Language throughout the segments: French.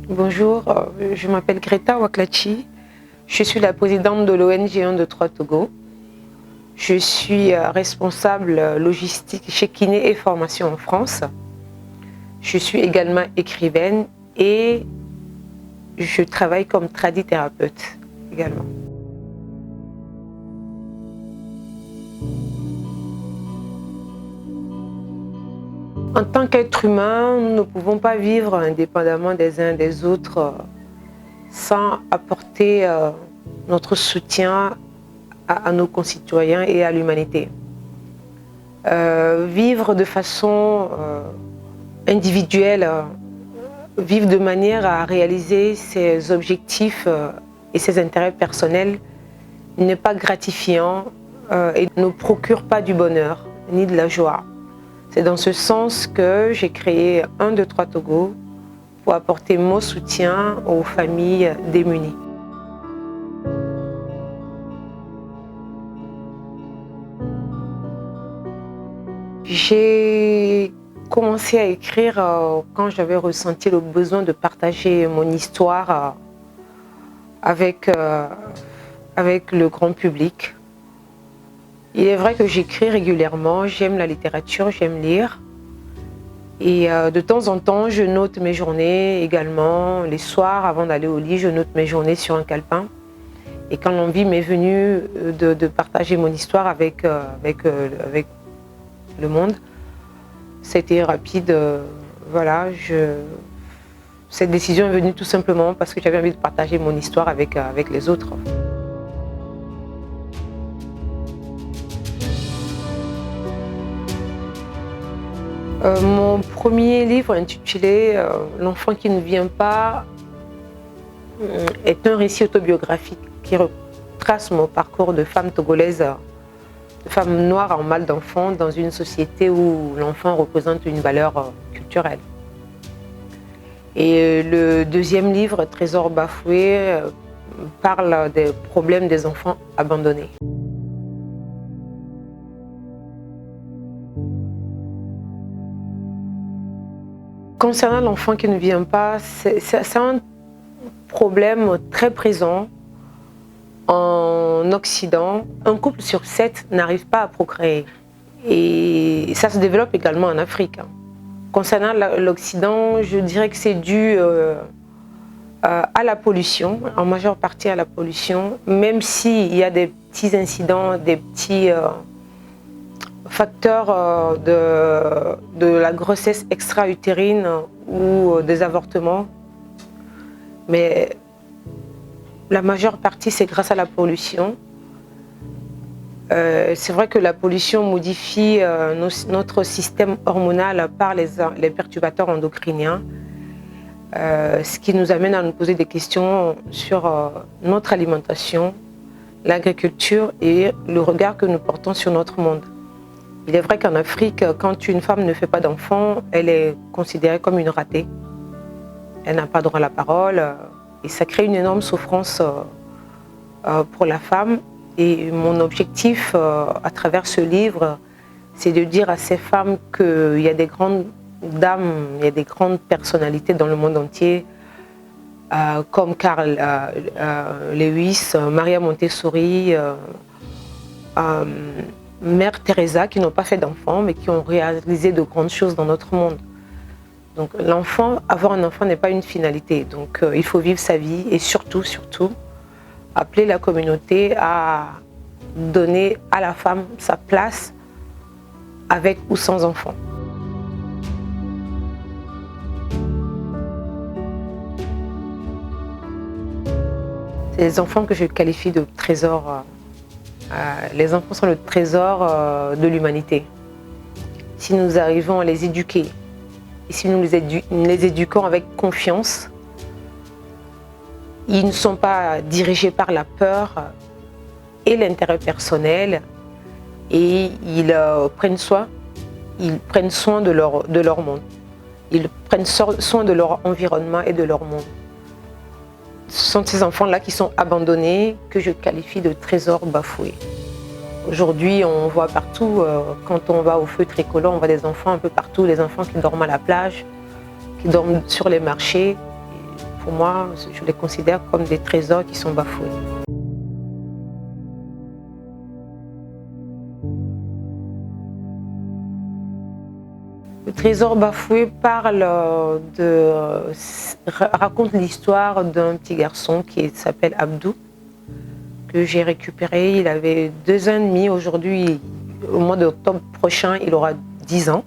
Bonjour, je m'appelle Greta Waklachi. Je suis la présidente de l'ONG 1, 2, 3 Togo. Je suis responsable logistique chez Kiné et Formation en France. Je suis également écrivaine et je travaille comme tradithérapeute également. En tant qu'être humain, nous ne pouvons pas vivre indépendamment des uns des autres sans apporter notre soutien à nos concitoyens et à l'humanité. Vivre de façon individuelle, vivre de manière à réaliser ses objectifs et ses intérêts personnels n'est pas gratifiant et ne procure pas du bonheur ni de la joie. C'est dans ce sens que j'ai créé 1, 2, 3 Togo pour apporter mon soutien aux familles démunies. J'ai commencé à écrire quand j'avais ressenti le besoin de partager mon histoire avec le grand public. Il est vrai que j'écris régulièrement, j'aime la littérature, j'aime lire. Et de temps en temps, je note mes journées également. Les soirs, avant d'aller au lit, je note mes journées sur un calepin. Et quand l'envie m'est venue de partager mon histoire avec le monde, c'était rapide. Voilà, cette décision est venue tout simplement parce que j'avais envie de partager mon histoire avec les autres. Mon premier livre intitulé « L'enfant qui ne vient pas » est un récit autobiographique qui retrace mon parcours de femme togolaise, de femme noire en mal d'enfant dans une société où l'enfant représente une valeur culturelle. Et le deuxième livre, « Trésor bafoué », parle des problèmes des enfants abandonnés. Concernant l'enfant qui ne vient pas, c'est un problème très présent en Occident. Un couple sur 7 n'arrive pas à procréer. Et ça se développe également en Afrique. Concernant l'Occident, je dirais que c'est dû à la pollution, en majeure partie à la pollution, même s'il y a des petits incidents, des petits facteurs de la grossesse extra-utérine ou des avortements. Mais la majeure partie, c'est grâce à la pollution. C'est vrai que la pollution modifie notre système hormonal par les perturbateurs endocriniens, ce qui nous amène à nous poser des questions sur notre alimentation, l'agriculture et le regard que nous portons sur notre monde. Il est vrai qu'en Afrique, quand une femme ne fait pas d'enfant, elle est considérée comme une ratée. Elle n'a pas droit à la parole et ça crée une énorme souffrance pour la femme. Et mon objectif à travers ce livre, c'est de dire à ces femmes qu'il y a des grandes dames, il y a des grandes personnalités dans le monde entier, comme Carl Lewis, Maria Montessori, Mère Teresa, qui n'ont pas fait d'enfants, mais qui ont réalisé de grandes choses dans notre monde. Donc avoir un enfant n'est pas une finalité. Donc il faut vivre sa vie et surtout, appeler la communauté à donner à la femme sa place avec ou sans enfant. C'est les enfants que je qualifie de trésors. Les enfants sont le trésor de l'humanité. Si nous arrivons à les éduquer, et si nous les éduquons avec confiance, ils ne sont pas dirigés par la peur et l'intérêt personnel, et ils prennent soin de leur monde. Ils prennent soin de leur environnement et de leur monde. Ce sont ces enfants-là qui sont abandonnés, que je qualifie de trésors bafoués. Aujourd'hui, on voit partout, quand on va au feu tricolore, on voit des enfants un peu partout, les enfants qui dorment à la plage, qui dorment sur les marchés. pour moi, je les considère comme des trésors qui sont bafoués. Le trésor bafoué raconte l'histoire d'un petit garçon qui s'appelle Abdou, que j'ai récupéré. Il avait 2 ans et demi. Aujourd'hui, au mois d'octobre prochain, il aura 10 ans.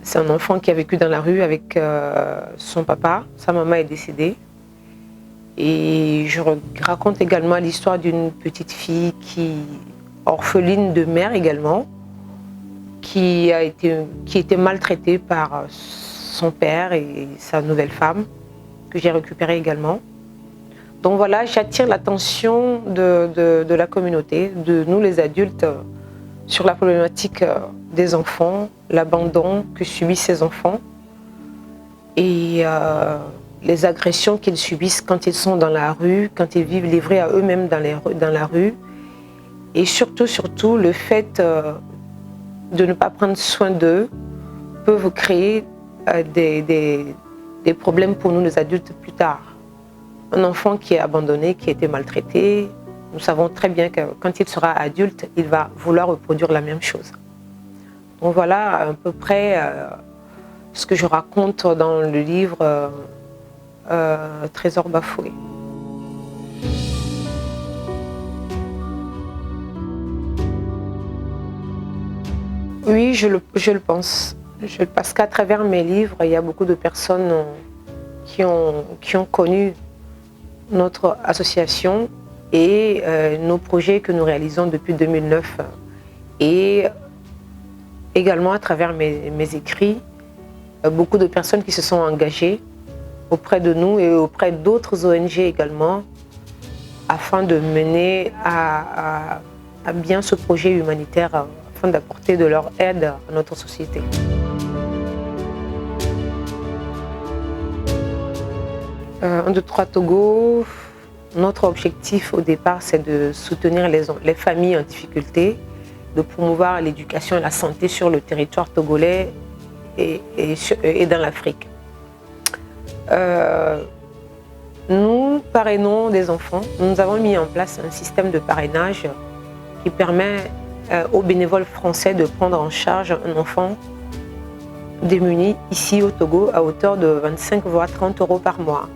C'est un enfant qui a vécu dans la rue avec son papa. Sa maman est décédée. Et je raconte également l'histoire d'une petite fille orpheline de mère également, qui était maltraitée par son père et sa nouvelle femme, que j'ai récupérée également. Donc voilà, j'attire l'attention de la communauté, de nous les adultes, sur la problématique des enfants, l'abandon que subissent ces enfants et les agressions qu'ils subissent quand ils sont dans la rue, quand ils vivent livrés à eux-mêmes dans la rue. Et surtout, le fait de ne pas prendre soin d'eux peuvent créer des problèmes pour nous les adultes plus tard. Un enfant qui est abandonné, qui a été maltraité, nous savons très bien que quand il sera adulte, il va vouloir reproduire la même chose. Donc voilà à peu près ce que je raconte dans le livre Trésor bafoué. Oui, je le pense. Parce qu'à travers mes livres, il y a beaucoup de personnes qui ont connu notre association et nos projets que nous réalisons depuis 2009. Et également à travers mes écrits, beaucoup de personnes qui se sont engagées auprès de nous et auprès d'autres ONG également, afin de mener à bien ce projet humanitaire, afin d'apporter de leur aide à notre société. Un, deux, trois Togo, notre objectif au départ, c'est de soutenir les familles en difficulté, de promouvoir l'éducation et la santé sur le territoire togolais et dans l'Afrique. Nous parrainons des enfants. Nous avons mis en place un système de parrainage qui permet aux bénévoles français de prendre en charge un enfant démuni ici au Togo à hauteur de 25 voire 30 € par mois.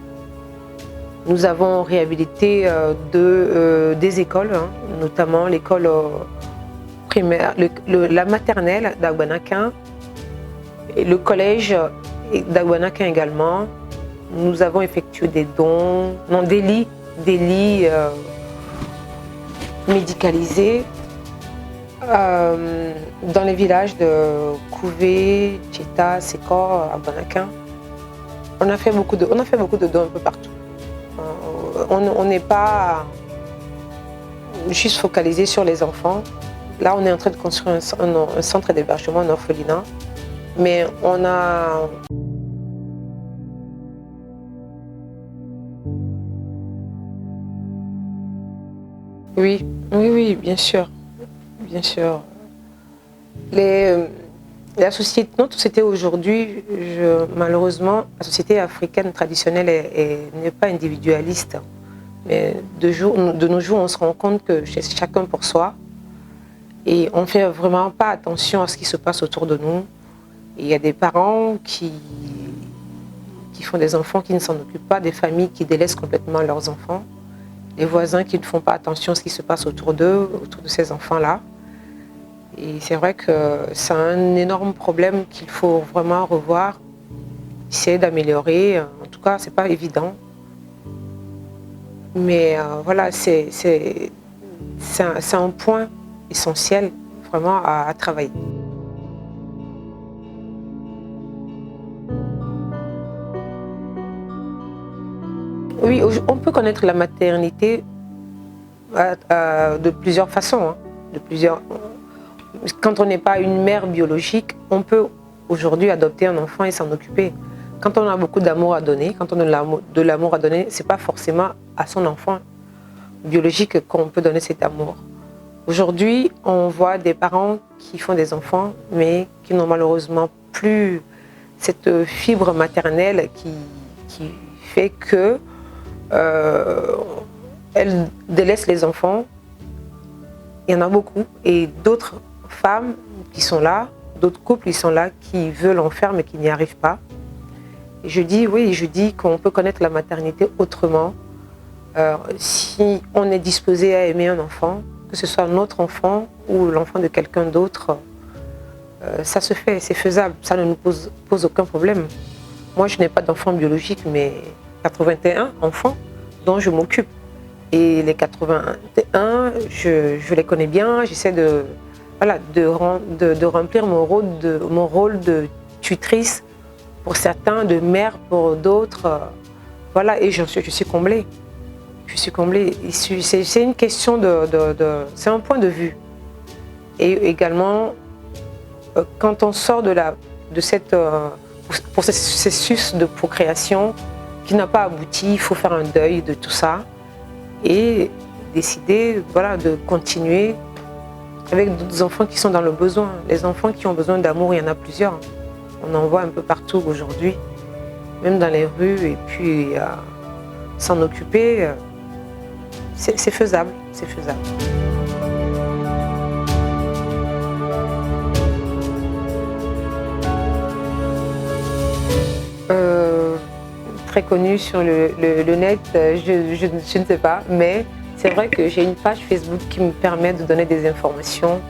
Nous avons réhabilité des écoles, notamment l'école primaire, la maternelle d'Agbanaquin et le collège d'Agbanaquin également. Nous avons effectué des dons, des lits médicalisés dans les villages de Kouvé, Tcheta, Sekor, Agbanaquin. On a fait beaucoup de dons un peu partout. On n'est pas juste focalisé sur les enfants. Là, on est en train de construire un centre d'hébergement, un orphelinat. Mais on a... Oui, bien sûr. Bien sûr. Notre société aujourd'hui, malheureusement, la société africaine traditionnelle n'est pas individualiste. Mais de nos jours, on se rend compte que c'est chacun pour soi. Et on ne fait vraiment pas attention à ce qui se passe autour de nous. Et il y a des parents qui font des enfants qui ne s'en occupent pas, des familles qui délaissent complètement leurs enfants, des voisins qui ne font pas attention à ce qui se passe autour d'eux, autour de ces enfants-là. Et c'est vrai que c'est un énorme problème qu'il faut vraiment revoir, essayer d'améliorer. En tout cas, c'est pas évident. Mais voilà, c'est un point essentiel vraiment à travailler. Oui, on peut connaître la maternité de plusieurs façons. Quand on n'est pas une mère biologique, on peut aujourd'hui adopter un enfant et s'en occuper. Quand on a beaucoup d'amour à donner, quand on a de l'amour à donner, ce n'est pas forcément à son enfant biologique qu'on peut donner cet amour. Aujourd'hui, on voit des parents qui font des enfants, mais qui n'ont malheureusement plus cette fibre maternelle qui fait que elle délaisse les enfants. Il y en a beaucoup. Et d'autres femmes qui sont là, d'autres couples qui sont là, qui veulent en faire mais qui n'y arrivent pas. Et je dis qu'on peut connaître la maternité autrement. Si on est disposé à aimer un enfant, que ce soit notre enfant ou l'enfant de quelqu'un d'autre, ça se fait, c'est faisable, ça ne nous pose aucun problème. Moi, je n'ai pas d'enfant biologique, mais 81 enfants dont je m'occupe. Et les 81, je les connais bien, j'essaie de remplir mon rôle de tutrice pour certains, de mère pour d'autres. Voilà, et je suis comblée. Je suis comblée. C'est une question c'est un point de vue. Et également, quand on sort de cette processus de procréation qui n'a pas abouti, il faut faire un deuil de tout ça et décider de continuer avec d'autres enfants qui sont dans le besoin. Les enfants qui ont besoin d'amour, il y en a plusieurs. On en voit un peu partout aujourd'hui, même dans les rues, et puis s'en occuper, c'est faisable, c'est faisable. Très connue sur le net, je ne sais pas, mais c'est vrai que j'ai une page Facebook qui me permet de donner des informations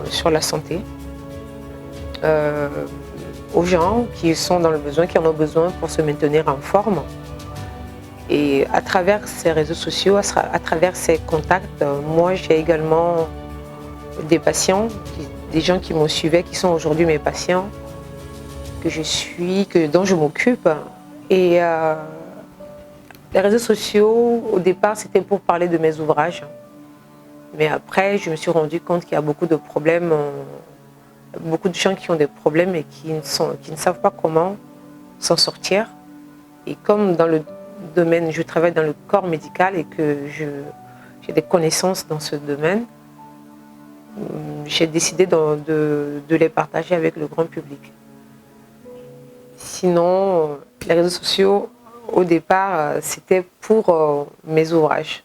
sur la santé aux gens qui sont dans le besoin, qui en ont besoin pour se maintenir en forme. Et à travers ces réseaux sociaux, à travers ces contacts, moi j'ai également des patients, des gens qui m'ont suivi, qui sont aujourd'hui mes patients, dont je m'occupe. Et les réseaux sociaux, au départ, c'était pour parler de mes ouvrages. Mais après, je me suis rendu compte qu'il y a beaucoup de problèmes, beaucoup de gens qui ont des problèmes et qui ne savent pas comment s'en sortir. Et comme dans le domaine, je travaille dans le corps médical et que j'ai des connaissances dans ce domaine, j'ai décidé de les partager avec le grand public. Sinon, les réseaux sociaux, au départ, c'était pour mes ouvrages.